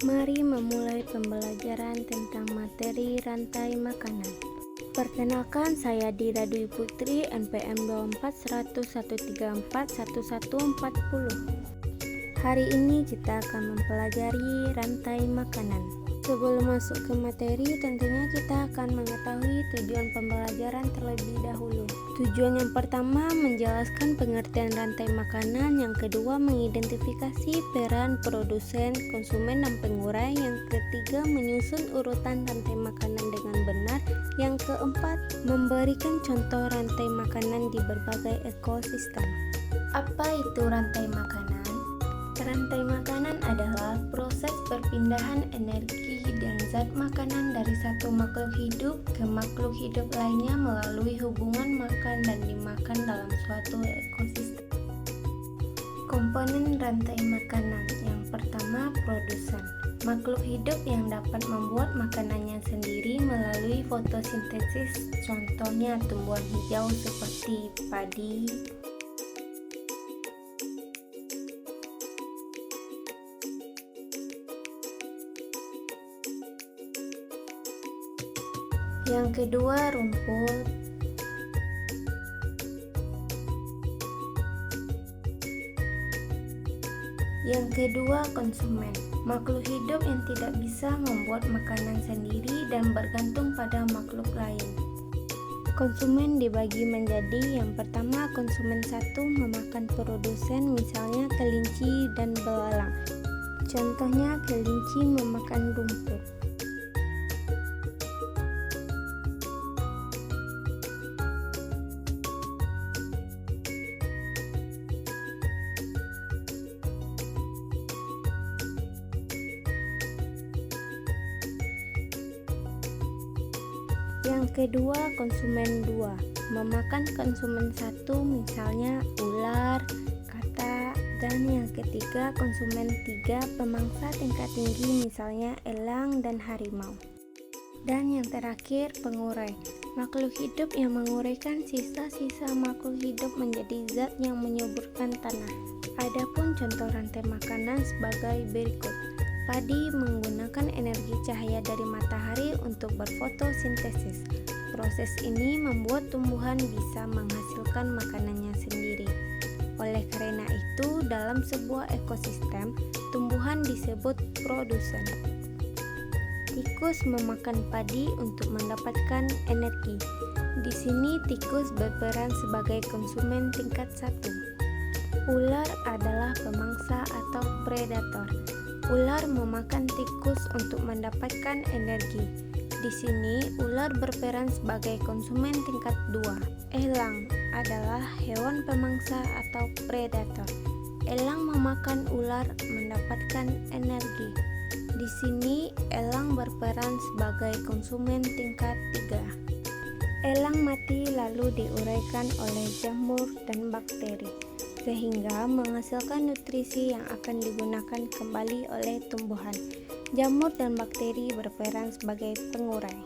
Mari memulai pembelajaran tentang materi rantai makanan. Perkenalkan, saya Dira Dwi Putri, NPM 24.134.1140. Hari ini kita akan mempelajari rantai makanan. Sebelum masuk ke materi, tentunya kita akan mengetahui tujuan pembelajaran terlebih dahulu. Tujuan yang pertama, menjelaskan pengertian rantai makanan. Yang kedua, mengidentifikasi peran produsen, konsumen, dan pengurai. Yang ketiga, menyusun urutan rantai makanan dengan benar. Yang keempat, memberikan contoh rantai makanan di berbagai ekosistem. Apa itu rantai makanan? Rantai makanan adalah proses perpindahan energi dan zat makanan dari satu makhluk hidup ke makhluk hidup lainnya melalui hubungan makan dan dimakan dalam suatu ekosistem. Komponen rantai makanan. Yang pertama, produsen. Makhluk hidup yang dapat membuat makanannya sendiri melalui fotosintesis, contohnya tumbuhan hijau seperti padi. Yang kedua, rumput. Yang kedua, konsumen. Makhluk hidup yang tidak bisa membuat makanan sendiri dan bergantung pada makhluk lain. Konsumen dibagi menjadi: yang pertama, konsumen satu memakan produsen, misalnya kelinci dan belalang. Contohnya, kelinci memakan rumput. Yang kedua, konsumen 2 memakan konsumen 1, misalnya ular, katak. Dan yang ketiga, konsumen 3 pemangsa tingkat tinggi, misalnya elang dan harimau. Dan yang terakhir, pengurai. Makhluk hidup yang menguraikan sisa-sisa makhluk hidup menjadi zat yang menyuburkan tanah. Adapun contoh rantai makanan sebagai berikut. Padi menggunakan energi cahaya dari matahari untuk berfotosintesis. Proses ini membuat tumbuhan bisa menghasilkan makanannya sendiri. Oleh karena itu, dalam sebuah ekosistem, tumbuhan disebut produsen. Tikus memakan padi untuk mendapatkan energi. Di sini tikus berperan sebagai konsumen tingkat 1. Ular adalah pemangsa atau predator. Ular memakan tikus untuk mendapatkan energi. Di sini, ular berperan sebagai konsumen tingkat 2. Elang adalah hewan pemangsa atau predator. Elang memakan ular mendapatkan energi. Di sini, elang berperan sebagai konsumen tingkat 3. Elang mati lalu diuraikan oleh jamur dan bakteri, sehingga menghasilkan nutrisi yang akan digunakan kembali oleh tumbuhan. Jamur dan bakteri berperan sebagai pengurai.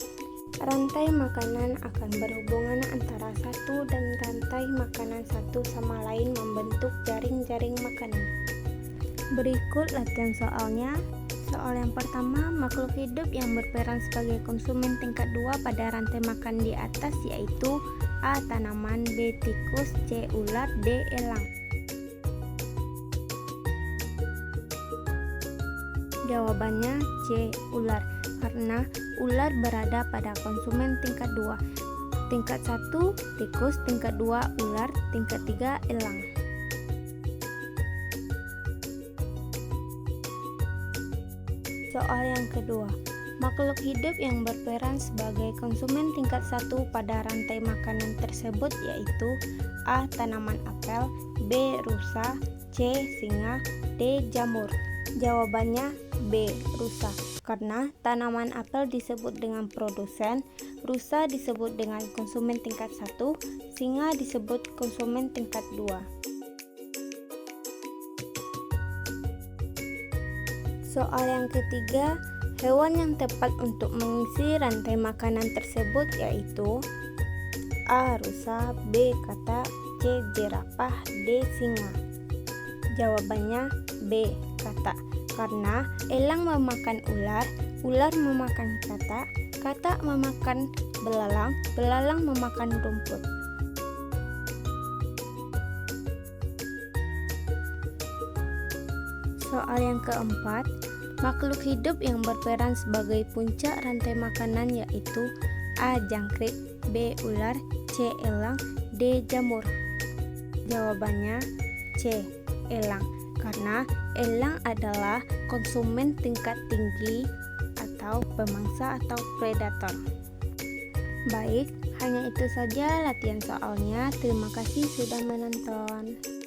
Rantai makanan akan berhubungan antara satu dan rantai makanan satu sama lain membentuk jaring-jaring makanan. Berikut latihan soalnya. Soal yang pertama, makhluk hidup yang berperan sebagai konsumen tingkat 2 pada rantai makan di atas yaitu A. Tanaman, B. Tikus, C. Ular, D. Elang. Jawabannya C. Ular, karena ular berada pada konsumen tingkat 2. Tingkat 1 tikus, tingkat 2 ular, tingkat 3 elang. Soal yang kedua, makhluk hidup yang berperan sebagai konsumen tingkat 1 pada rantai makanan tersebut yaitu A. Tanaman apel, B. Rusa, C. Singa, D. Jamur. Jawabannya B. Rusa, karena tanaman apel disebut dengan produsen, rusa disebut dengan konsumen tingkat 1, singa disebut konsumen tingkat 2. Soal yang ketiga, hewan yang tepat untuk mengisi rantai makanan tersebut yaitu A. Rusa, B. Katak, C. Jerapah, D. Singa. Jawabannya B. Katak, karena elang memakan ular, ular memakan katak, katak memakan belalang, belalang memakan rumput. Soal yang keempat, makhluk hidup yang berperan sebagai puncak rantai makanan yaitu A. Jangkrik, B. Ular, C. Elang, D. Jamur. Jawabannya C. Elang, karena elang adalah konsumen tingkat tinggi atau pemangsa atau predator. Baik, hanya itu saja latihan soalnya. Terima kasih sudah menonton.